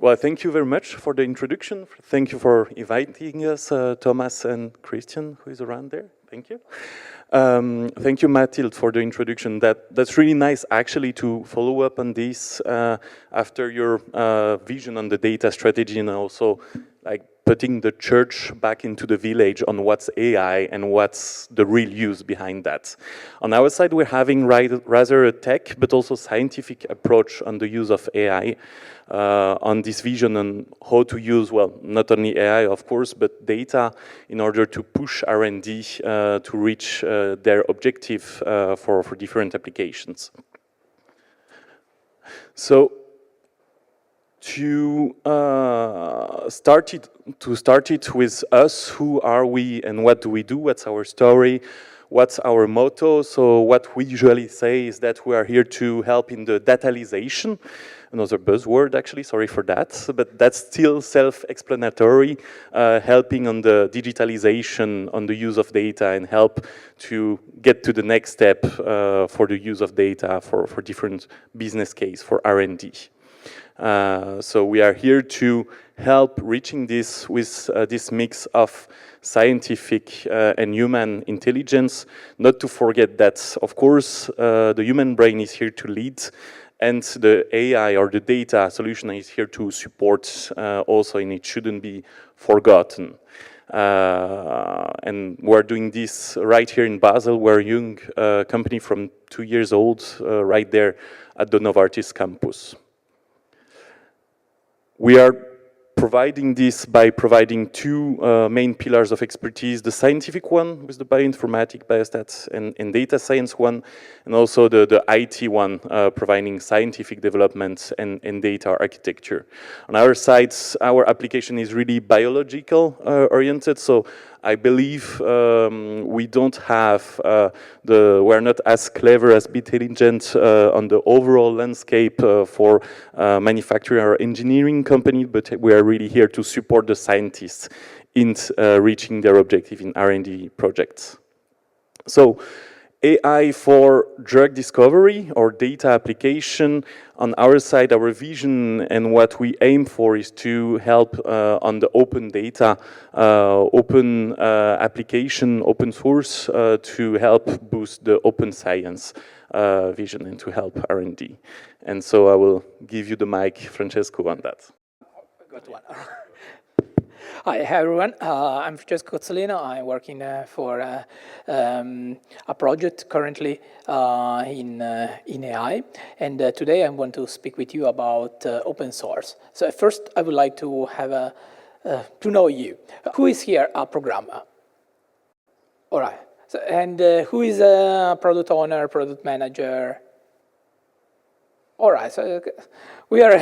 Well, thank you very much for the introduction. Thank you for inviting us, Thomas and Christian, who is around there. Thank you. Thank you, Mathilde, for the introduction. That's really nice, actually, to follow up on this after your vision on the data strategy and also like putting the church back into the village on what's AI and what's the real use behind that. On our side, we're having rather a tech, but also scientific approach on the use of AI. On this vision on how to use, well, not only AI, of course, but data in order to push R&D to reach their objective for different applications. So to start it with us, who are we and what do we do? What's our story? What's our motto? So what we usually say is that we are here to help in the datalization. Another buzzword, actually, sorry for that, but that's still self-explanatory, helping on the digitalization, on the use of data, and help to get to the next step for the use of data for different business case, for R&D. So we are here to help reaching this with this mix of scientific and human intelligence, not to forget that, of course, the human brain is here to lead, and the AI or the data solution is here to support also, and it shouldn't be forgotten. And we're doing this right here in Basel. We're a young company from 2 years old, right there at the Novartis campus. We are providing this by providing two main pillars of expertise, the scientific one with the bioinformatics, biostats, and data science one, and also the IT one, providing scientific development and data architecture. On our side, our application is really biological oriented, so I believe we don't have we're not as clever, as intelligent on the overall landscape for manufacturing or engineering company, but we are really here to support the scientists in reaching their objective in R&D projects. So AI for drug discovery or data application. On our side, our vision and what we aim for is to help on the open data, open application, open source to help boost the open science vision and to help R&D. And so I will give you the mic, Francesco, on that. Good one. Hi everyone, I'm Francesco Cozzolino. I'm working for a project currently in AI, and today I'm going to speak with you about open source. So first I would like to have to know you. Who is here a programmer? All right, so, and who is a product owner, product manager? All right, so we are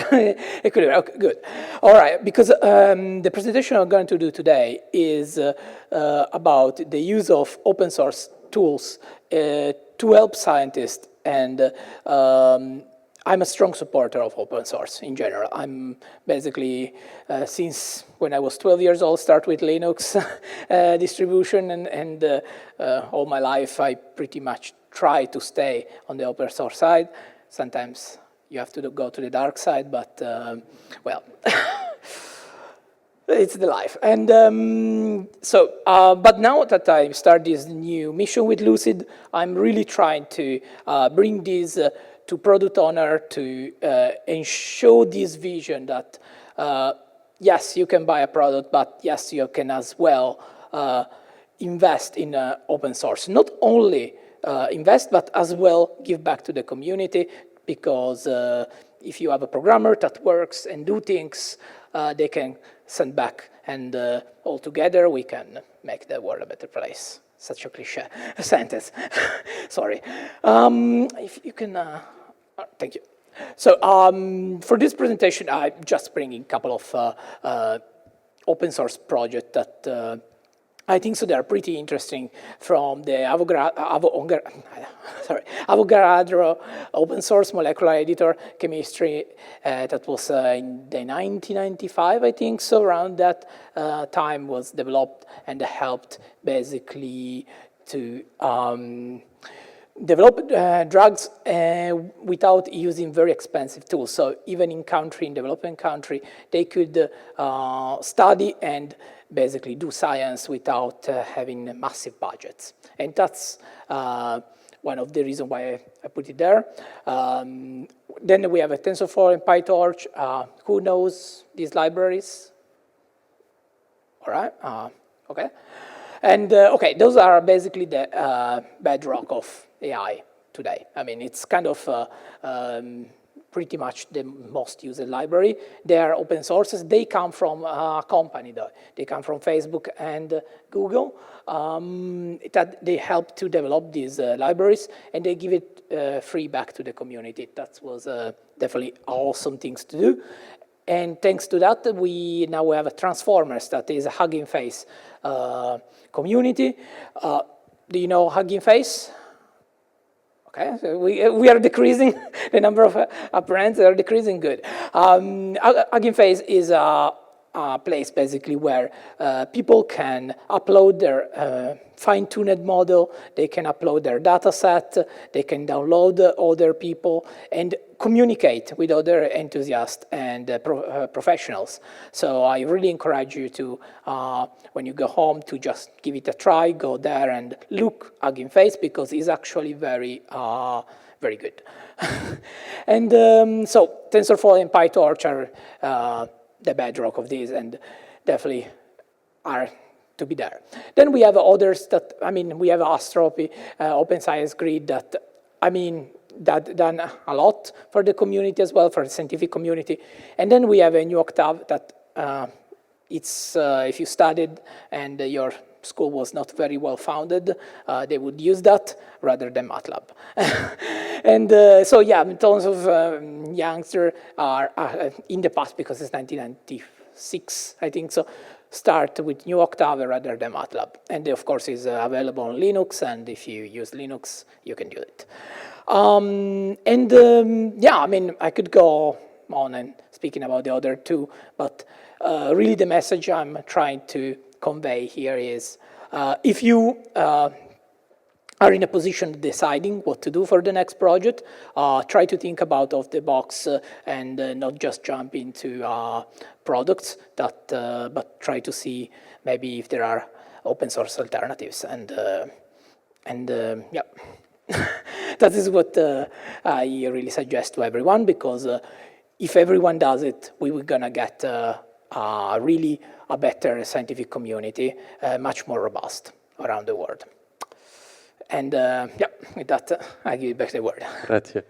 equilibrium. Okay, good. All right, because the presentation I'm going to do today is about the use of open source tools to help scientists, and I'm a strong supporter of open source in general. I'm basically, since when I was 12 years old, start with Linux distribution, and all my life I pretty much try to stay on the open source side. Sometimes you have to go to the dark side, but, well, it's the life. And but now that I start this new mission with Lucid, I'm really trying to bring this to product owner to and show this vision that, yes, you can buy a product, but yes, you can as well invest in open source. Not only invest, but as well give back to the community, because if you have a programmer that works and do things, they can send back, and all together we can make the world a better place. Such a cliche sentence. Sorry. If you can, thank you. So for this presentation, I'm just bringing a couple of open source projects that I think so they are pretty interesting, from the Avogadro open source molecular editor chemistry that was in the 1995, I think so, around that time was developed and helped basically to develop drugs without using very expensive tools. So even in developing country, they could study and basically do science without having massive budgets. And that's one of the reasons why I put it there. Then we have a TensorFlow and PyTorch. Who knows these libraries? All right, okay. And okay, those are basically the bedrock of AI today. I mean, it's kind of pretty much the most used library. They are open sources. They come from a company, though. They come from Facebook and Google. That they help to develop these libraries, and they give it free back to the community. That was definitely awesome things to do. And thanks to that, we now have a Transformers that is a Hugging Face community. Do you know Hugging Face? Okay, so we are decreasing the number of apparents are decreasing. Good. Hugging Face is a place basically where people can upload their fine-tuned model. They can upload their data set. They can download other people and communicate with other enthusiasts and professionals. So I really encourage you to, when you go home, to just give it a try. Go there and look Hugging Face because it's actually very, very good. And so TensorFlow and PyTorch are the bedrock of this, and definitely are to be there. Then we have others that, I mean, we have Astropy, Open Science Grid that, I mean, that done a lot for the community as well, for the scientific community. And then we have a new Octave that it's, if you studied and your school was not very well founded, they would use that rather than MATLAB. And so yeah, tons of youngsters are in the past, because it's 1996, I think so, start with new Octave rather than MATLAB. And of course is available on Linux, and if you use Linux, you can do it. Yeah, I mean, I could go on and speaking about the other two, but really the message I'm trying to convey here is if you are in a position deciding what to do for the next project, try to think about off the box and not just jump into products that, but try to see maybe if there are open source alternatives. And yeah, that is what I really suggest to everyone, because if everyone does it, we're gonna get really a better scientific community, much more robust around the world. And yeah, with that, I give back the word. Grazie.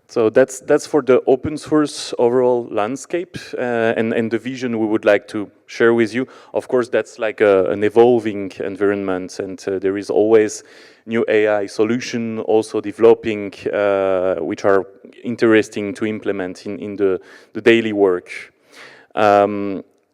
So that's for the open source overall landscape and the vision we would like to share with you. Of course, that's like an evolving environment, and there is always new AI solution also developing, which are interesting to implement in the daily work.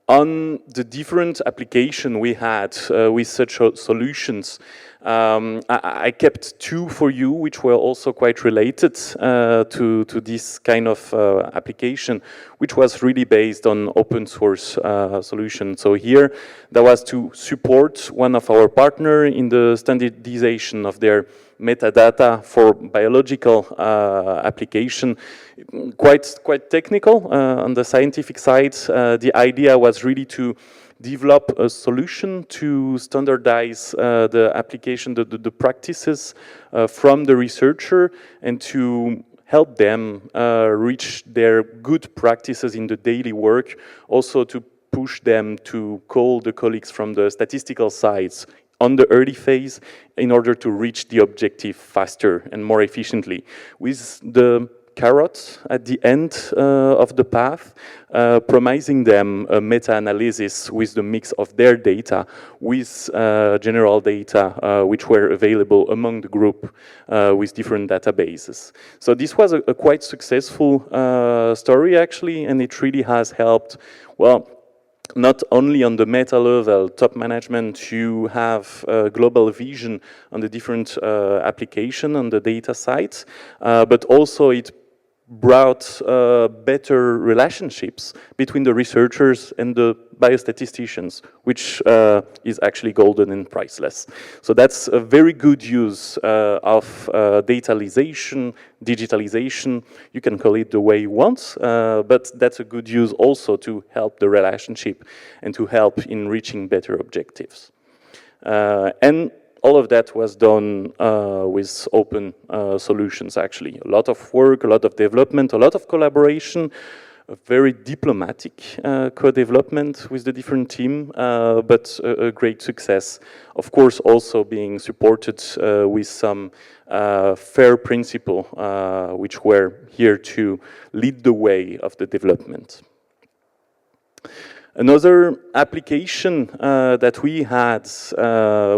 On the different application we had with such solutions, I kept two for you, which were also quite related to this kind of application, which was really based on open source solution. So here, that was to support one of our partner in the standardization of their metadata for biological application. Quite technical on the scientific side. The idea was really to develop a solution to standardize the application, the practices from the researcher, and to help them reach their good practices in the daily work, also to push them to call the colleagues from the statistical sides on the early phase in order to reach the objective faster and more efficiently. With the carrot at the end of the path, promising them a meta-analysis with the mix of their data with general data which were available among the group with different databases. So this was a quite successful story actually, and it really has helped, well, not only on the meta level, top management, to have a global vision on the different application on the data sites, but also it brought better relationships between the researchers and the biostatisticians, which is actually golden and priceless. So that's a very good use of datalization, digitalization. You can call it the way you want, but that's a good use also to help the relationship and to help in reaching better objectives. And all of that was done with open solutions, actually. A lot of work, a lot of development, a lot of collaboration, a very diplomatic co-development with the different team, but a great success. Of course, also being supported with some fair principle, which were here to lead the way of the development. Another application that we had,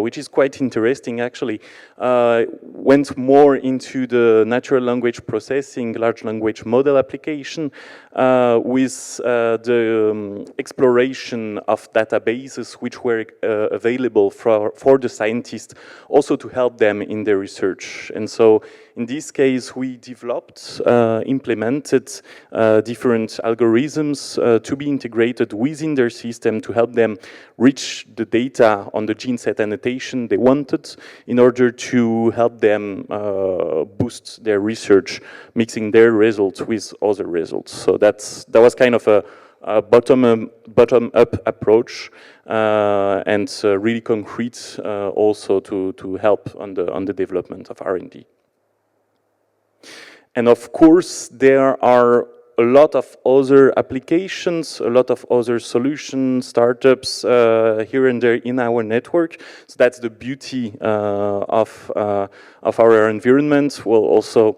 which is quite interesting actually, went more into the natural language processing, large language model application with the exploration of databases which were available for the scientists, also to help them in their research. And so in this case, we developed, implemented different algorithms to be integrated within their system to help them reach the data on the gene set annotation they wanted in order to help them boost their research, mixing their results with other results. So that was kind of a bottom-up approach and really concrete also to help on the development of R&D. And of course, there are a lot of other applications, a lot of other solutions, startups here and there in our network. So that's the beauty of our environment. Well, also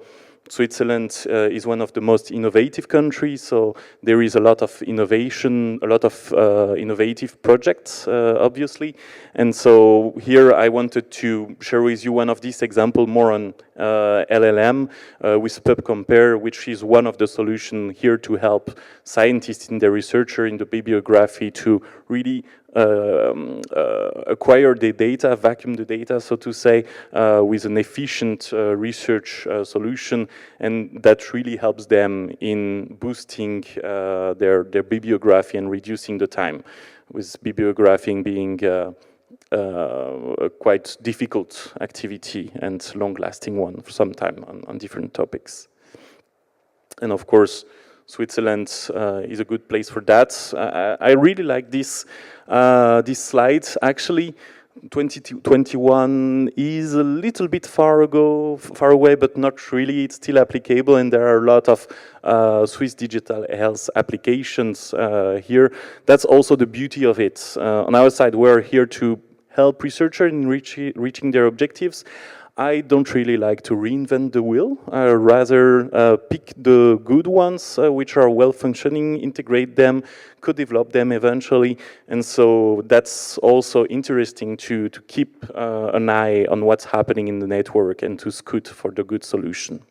Switzerland is one of the most innovative countries, so there is a lot of innovation, a lot of innovative projects, obviously. And so here I wanted to share with you one of these examples more on LLM with PubCompare, which is one of the solutions here to help scientists in their researcher in the bibliography to really acquire the data, vacuum the data, so to say, with an efficient research solution, and that really helps them in boosting their bibliography and reducing the time, with bibliographing being a quite difficult activity and long-lasting one for some time on different topics. And of course, Switzerland is a good place for that. I really like this slide. Actually, 2021 is a little bit far away, but not really. It's still applicable, and there are a lot of Swiss digital health applications here. That's also the beauty of it. On our side, we're here to help researchers in reaching their objectives. I don't really like to reinvent the wheel. I rather pick the good ones, which are well-functioning, integrate them, could develop them eventually. And so that's also interesting to keep an eye on what's happening in the network and to scout for the good solution.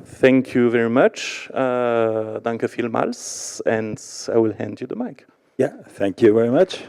Thank you very much. Danke vielmals. And I will hand you the mic. Yeah, thank you very much.